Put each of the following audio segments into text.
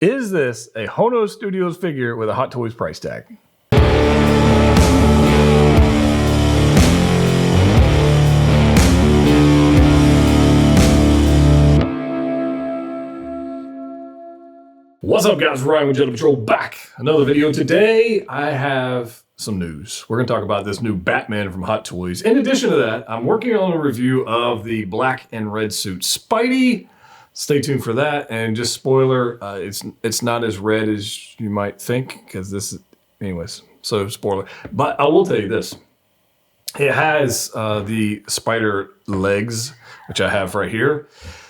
Is this a Hono Studios figure with a Hot Toys price tag? What's up, guys? Ryan with Jelly Patrol back. Another video. Today, I have some news. We're going to talk about this new Batman from Hot Toys. In addition to that, I'm working on a review of the black and red suit Spidey. Stay tuned for that. And just spoiler, it's not as red as you might think, because this is, anyways, so spoiler. But I will tell you this. It has the spider legs, which I have right here.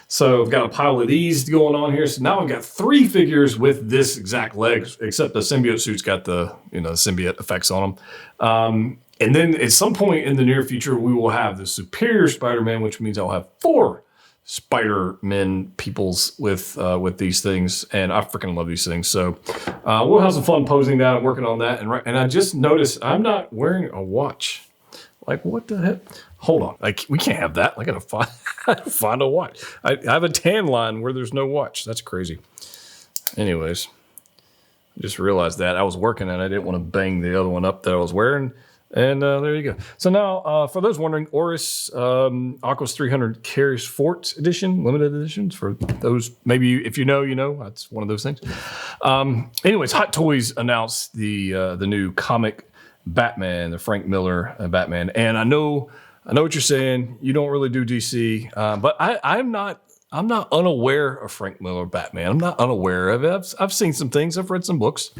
So I've got a pile of these going on here. So now I've got 3 figures with this exact legs, except the symbiote suit's got the, symbiote effects on them. And then at some point in the near future, we will have the Superior Spider-Man, which means I'll have 4 Spider-Man peoples with these things. And I freaking love these things. So we'll have some fun posing that and working on that. And I just noticed I'm not wearing a watch. Like, what the heck? Hold on. Like, we can't have that. I gotta find a watch. I have a tan line where there's no watch. That's crazy. Anyways, I just realized that I was working and I didn't want to bang the other one up that I was wearing. And there you go. So now, for those wondering, Oris Aquos 300 Carries Fort Edition, limited editions. For those, maybe if you know, you know. That's one of those things. Anyways, Hot Toys announced the new comic Batman, the Frank Miller Batman. And I know what you're saying. You don't really do DC, but I'm not unaware of Frank Miller Batman. I'm not unaware of it. I've seen some things. I've read some books.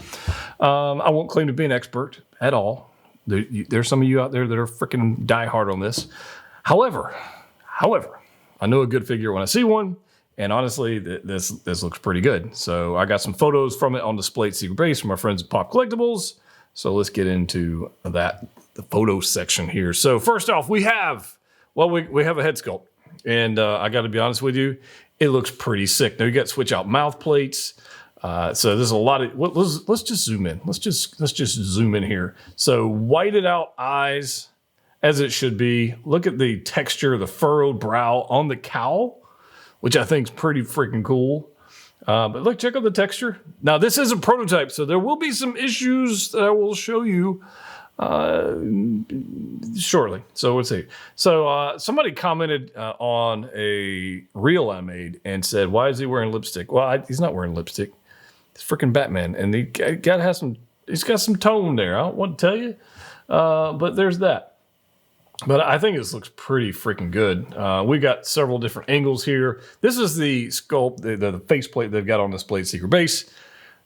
I won't claim to be an expert at all. There's some of you out there that are freaking diehard on this. However, I know a good figure when I see one. And honestly, this looks pretty good. So I got some photos from it on display at Secret Base from my friends at Pop Collectibles. So let's get into that, the photo section here. So first off, we have a head sculpt. And I got to be honest with you, it looks pretty sick. Now you got to switch out mouth plates. So there's a lot of, let's just zoom in. Let's just zoom in here. So whited out eyes as it should be. Look at the texture, the furrowed brow on the cowl, which I think is pretty freaking cool. But look, check out the texture. Now, this is a prototype, so there will be some issues that I will show you shortly. So let's see. So somebody commented on a reel I made and said, why is he wearing lipstick? Well, he's not wearing lipstick. It's freaking Batman. And he's got some tone there. I don't want to tell you, but there's that. But I think this looks pretty freaking good. We got several different angles here. This is the sculpt, the faceplate they've got on display at Secret Base.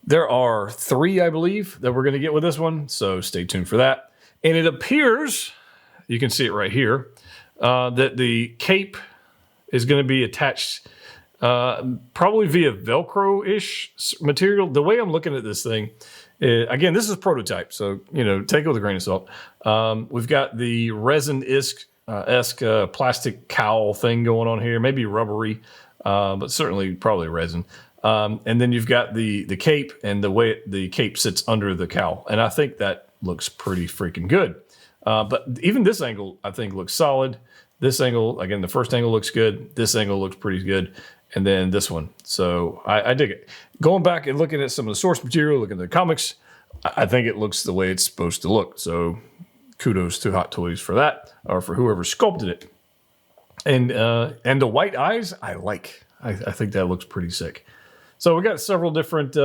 There are 3, I believe, that we're going to get with this one. So stay tuned for that. And it appears, you can see it right here, that the cape is going to be attached probably via Velcro-ish material. The way I'm looking at this thing, again, this is prototype, so take it with a grain of salt. We've got the resin-esque plastic cowl thing going on here, maybe rubbery, but certainly probably resin. And then you've got the cape and the way the cape sits under the cowl, and I think that looks pretty freaking good. But even this angle, I think, looks solid. This angle, again, the first angle looks good. This angle looks pretty good. And then this one. So I dig it. Going back and looking at some of the source material, looking at the comics, I think it looks the way it's supposed to look. So kudos to Hot Toys for that, or for whoever sculpted it. And the white eyes, I like. I think that looks pretty sick. So we got several different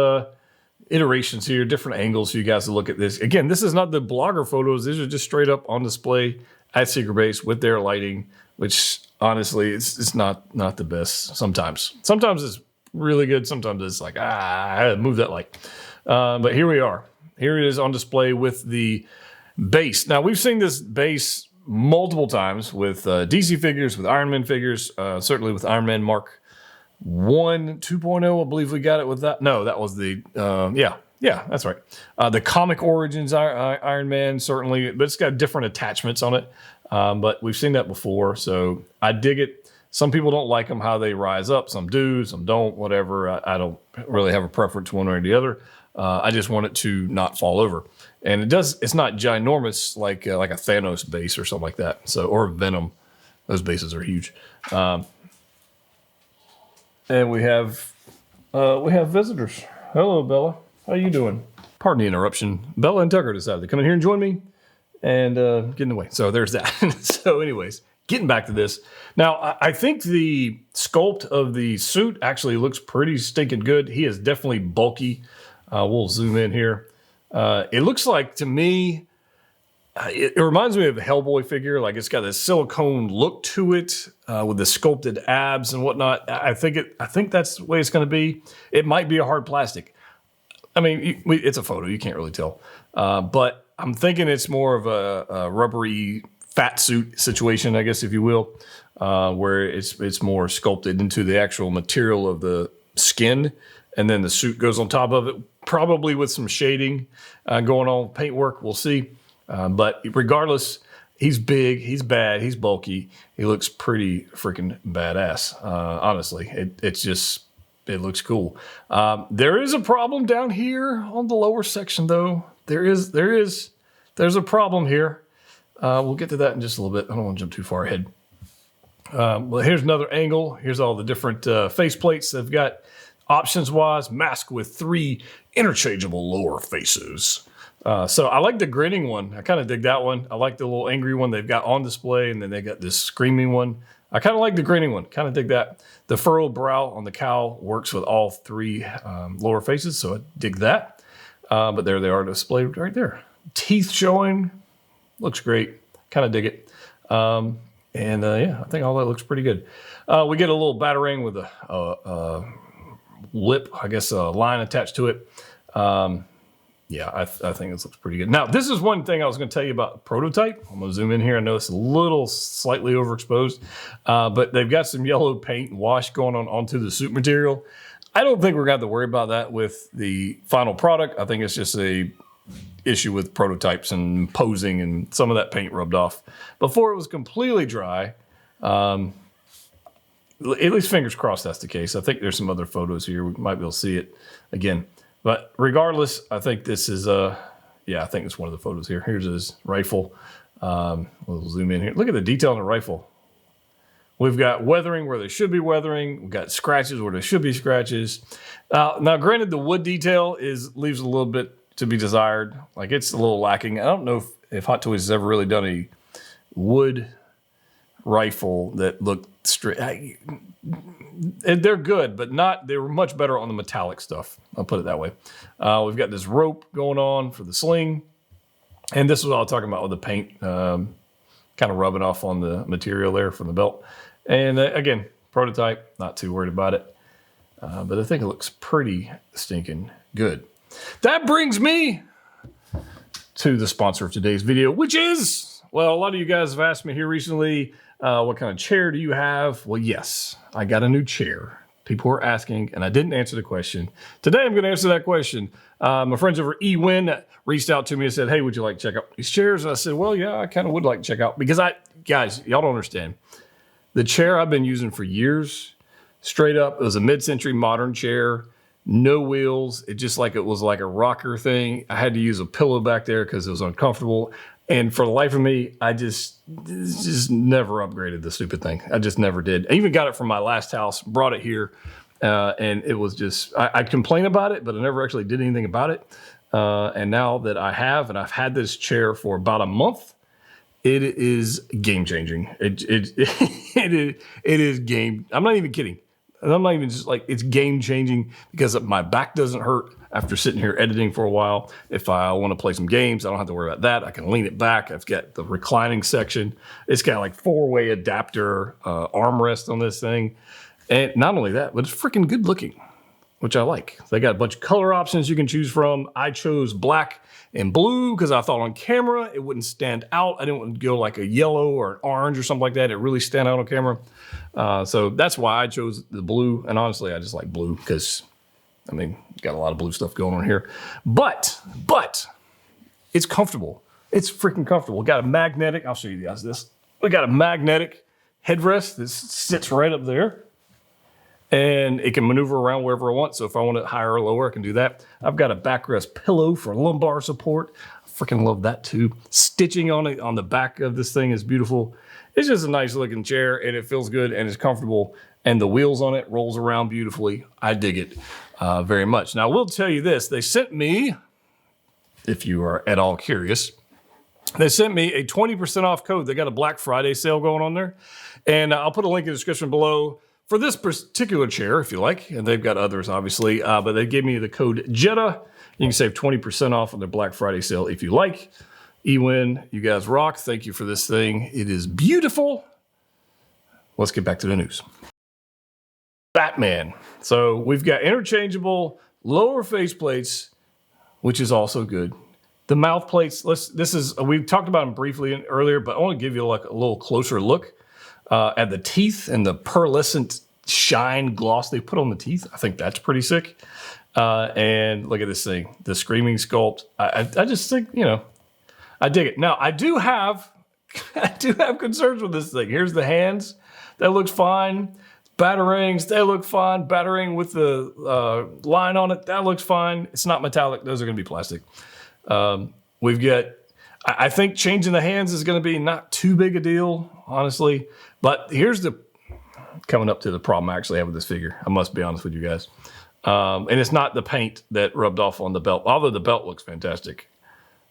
iterations here, different angles for you guys to look at this. Again, this is not the blogger photos. These are just straight up on display at Secret Base with their lighting, which honestly, it's not the best sometimes. Sometimes it's really good. Sometimes it's like, I had to move that light. But here we are. Here it is on display with the base. Now, we've seen this base multiple times with DC figures, with Iron Man figures, certainly with Iron Man Mark 1 2.0. I believe we got it with that. No, that was the, yeah, that's right. The comic origins Iron Man, certainly, but it's got different attachments on it. But we've seen that before, so I dig it. Some people don't like them, how they rise up. Some do, some don't, whatever. I don't really have a preference one way or the other. I just want it to not fall over. And it's not ginormous like a Thanos base or something like that. So, or Venom. Those bases are huge. And we have visitors. Hello, Bella. How you doing? Pardon the interruption. Bella and Tucker decided to come in here and join me and get in the way. So there's that. So anyways, getting back to this. Now, I think the sculpt of the suit actually looks pretty stinking good. He is definitely bulky. We'll zoom in here. It looks like, to me, it reminds me of a Hellboy figure. Like, it's got this silicone look to it with the sculpted abs and whatnot. I think that's the way it's going to be. It might be a hard plastic. I mean, it's a photo. You can't really tell. But I'm thinking it's more of a rubbery fat suit situation, I guess, if you will, where it's more sculpted into the actual material of the skin, and then the suit goes on top of it, probably with some shading going on, paintwork. We'll see. But regardless, he's big, he's bad, he's bulky. He looks pretty freaking badass. Honestly, it looks cool. There is a problem down here on the lower section, though. There's a problem here. We'll get to that in just a little bit. I don't want to jump too far ahead. Well, here's another angle. Here's all the different face plates they've got. Options-wise, mask with 3 interchangeable lower faces. So I like the grinning one. I kind of dig that one. I like the little angry one they've got on display, and then they got this screaming one. I kind of like the grinning one. Kind of dig that. The furrowed brow on the cowl works with all 3 lower faces, so I dig that. But there they are displayed right there. Teeth showing. Looks great. Kind of dig it. Yeah, I think all that looks pretty good. We get a little batarang with a lip, I guess, a line attached to it. Yeah, I think this looks pretty good. Now, this is one thing I was going to tell you about the prototype. I'm going to zoom in here. I know it's a little slightly overexposed, but they've got some yellow paint and wash going on onto the suit material. I don't think we're going to have to worry about that with the final product. I think it's just a issue with prototypes and posing and some of that paint rubbed off. Before it was completely dry, at least fingers crossed that's the case. I think there's some other photos here. We might be able to see it again. But regardless, I think this is, I think it's one of the photos here. Here's his rifle. We'll zoom in here. Look at the detail on the rifle. We've got weathering where there should be weathering. We've got scratches where there should be scratches. Now, granted, the wood detail leaves a little bit to be desired. Like, it's a little lacking. I don't know if Hot Toys has ever really done a wood rifle that looked straight. They're good, but they were much better on the metallic stuff. I'll put it that way. We've got this rope going on for the sling. And this is what I was talking about with the paint kind of rubbing off on the material there from the belt. And again, prototype, not too worried about it. But I think it looks pretty stinking good. That brings me to the sponsor of today's video, which is, well, a lot of you guys have asked me here recently, what kind of chair do you have? Well, yes, I got a new chair. People were asking, and I didn't answer the question. Today, I'm going to answer that question. My friends over at eWin reached out to me and said, hey, would you like to check out these chairs? And I said, well, yeah, I kind of would like to check out. Because guys, y'all don't understand. The chair I've been using for years, straight up, it was a mid-century modern chair, no wheels. It was like a rocker thing. I had to use a pillow back there because it was uncomfortable. And for the life of me, I just never upgraded the stupid thing. I just never did. I even got it from my last house, brought it here, and it was just, I'd complain about it, but I never actually did anything about it. And now that I have, and I've had this chair for about a month, it is game changing. It is game. I'm not even kidding. And I'm not even just like, it's game changing because my back doesn't hurt after sitting here editing for a while. If I want to play some games, I don't have to worry about that. I can lean it back. I've got the reclining section. It's got like 4-way adapter armrest on this thing. And not only that, but it's freaking good looking, which I like. They got a bunch of color options you can choose from. I chose black and blue because I thought on camera it wouldn't stand out. I didn't want to go like a yellow or an orange or something like that. It really stand out on camera. So that's why I chose the blue. And honestly, I just like blue because, I mean, got a lot of blue stuff going on here. But it's comfortable. It's freaking comfortable. Got a magnetic, I'll show you guys this. We got a magnetic headrest that sits right up there. And it can maneuver around wherever I want. So if I want it higher or lower, I can do that. I've got a backrest pillow for lumbar support. I freaking love that too. Stitching on it on the back of this thing is beautiful. It's just a nice looking chair and it feels good and it's comfortable. And the wheels on it rolls around beautifully. I dig it. very much. Now, I will tell you this. They sent me, if you are at all curious, they sent me a 20% off code. They got a Black Friday sale going on there. And I'll put a link in the description below for this particular chair, if you like. And they've got others, obviously. But they gave me the code JETTA. You can save 20% off on their Black Friday sale if you like. Ewin, you guys rock. Thank you for this thing. It is beautiful. Let's get back to the news. Batman. So we've got interchangeable lower face plates, which is also good. The mouth plates, we talked about them briefly earlier, but I want to give you like a little closer look at the teeth and the pearlescent shine gloss they put on the teeth. I think that's pretty sick. And look at this thing, the screaming sculpt. I just think, I dig it. Now I do have concerns with this thing. Here's the hands. That looks fine. Batarangs, they look fine. Batarang with the line on it, that looks fine. It's not metallic. Those are going to be plastic. We've got, I think changing the hands is going to be not too big a deal, honestly. But here's coming up to the problem I actually have with this figure. I must be honest with you guys. And it's not the paint that rubbed off on the belt, although the belt looks fantastic.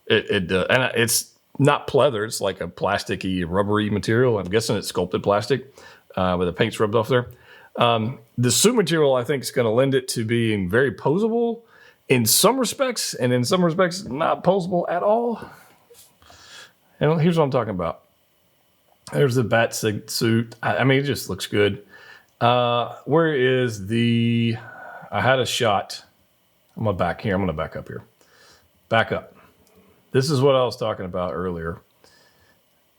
And it's not pleather. It's like a plasticky, rubbery material. I'm guessing it's sculpted plastic, but the paint's rubbed off there. The suit material, I think, is going to lend it to being very posable in some respects, and in some respects, not posable at all. And here's what I'm talking about. There's the bat suit. I mean, it just looks good. Where is I had a shot. I'm going to back here. I'm going to back up here. Back up. This is what I was talking about earlier.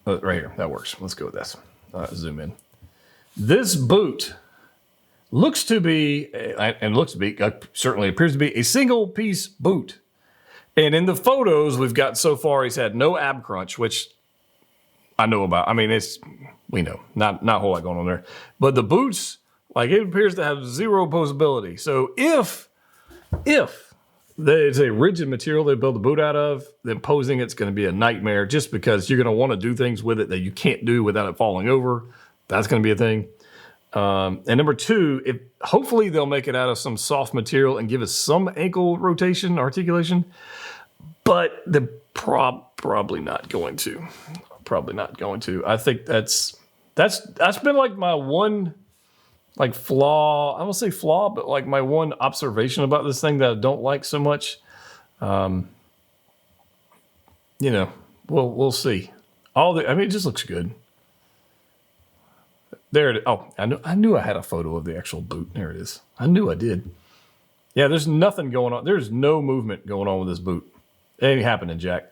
Right here. That works. Let's go with this. Zoom in. This boot looks to be, certainly appears to be a single piece boot. And in the photos we've got so far, he's had no ab crunch, which I know about. I mean, we know, not a whole lot going on there. But the boots, like, it appears to have zero posability. So if it's a rigid material they build the boot out of, then posing it's going to be a nightmare, just because you're going to want to do things with it that you can't do without it falling over. That's going to be a thing. And number two, hopefully they'll make it out of some soft material and give us some ankle rotation, articulation, but they're probably not going to. Probably not going to. I think that's been like my one flaw. I won't say flaw, but like my one observation about this thing that I don't like so much. We'll see. It just looks good. There it is. Oh, I knew I had a photo of the actual boot. There it is. I knew I did. Yeah, there's nothing going on. There's no movement going on with this boot. It ain't happening, Jack.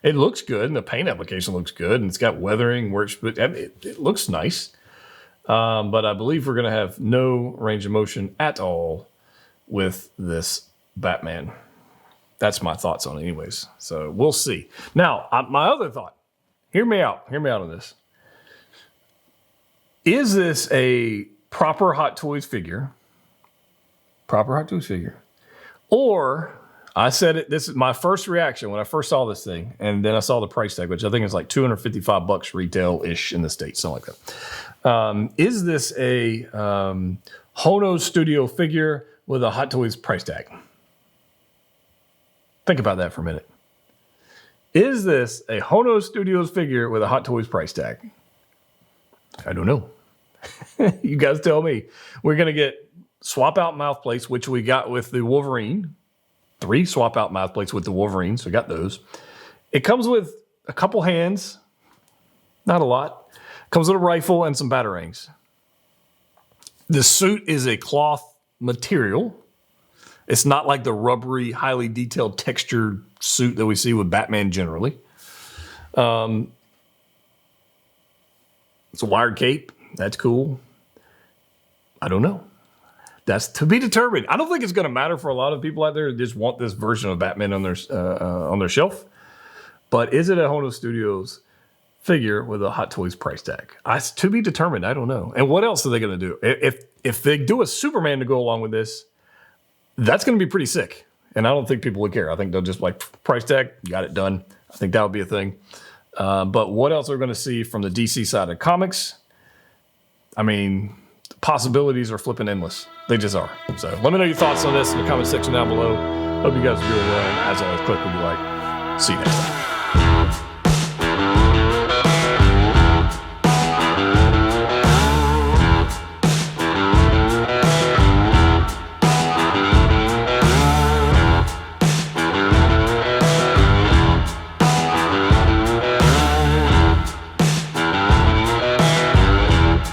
It looks good, and the paint application looks good, and it's got weathering where it looks nice. But I believe we're going to have no range of motion at all with this Batman. That's my thoughts on it anyways. So we'll see. Now, my other thought. Hear me out. Hear me out on this. Is this a proper Hot Toys figure? Proper Hot Toys figure. Or, I said it, this is my first reaction when I first saw this thing, and then I saw the price tag, which I think is like $255 retail-ish in the States, something like that. Is this a Hono Studio figure with a Hot Toys price tag? Think about that for a minute. Is this a Hono Studios figure with a Hot Toys price tag? I don't know. You guys tell me. We're going to get swap out mouth plates, which we got with the Wolverine. 3 swap out mouth plates with the Wolverine, so we got those. It comes with a couple hands, not a lot. Comes with a rifle and some batarangs. The suit is a cloth material. It's not like the rubbery, highly detailed textured suit that we see with Batman generally. It's a wired cape. That's cool. I don't know. That's to be determined. I don't think it's going to matter for a lot of people out there who just want this version of Batman on their shelf. But is it a Hono Studios figure with a Hot Toys price tag? To be determined. I don't know. And what else are they going to do? If they do a Superman to go along with this, that's going to be pretty sick. And I don't think people would care. I think they'll just price tag, got it done. I think that would be a thing. But what else are we going to see from the DC side of comics? I mean, possibilities are flipping endless. They just are. So let me know your thoughts on this in the comment section down below. Hope you guys are doing well. And as always, click if you like. See you next time.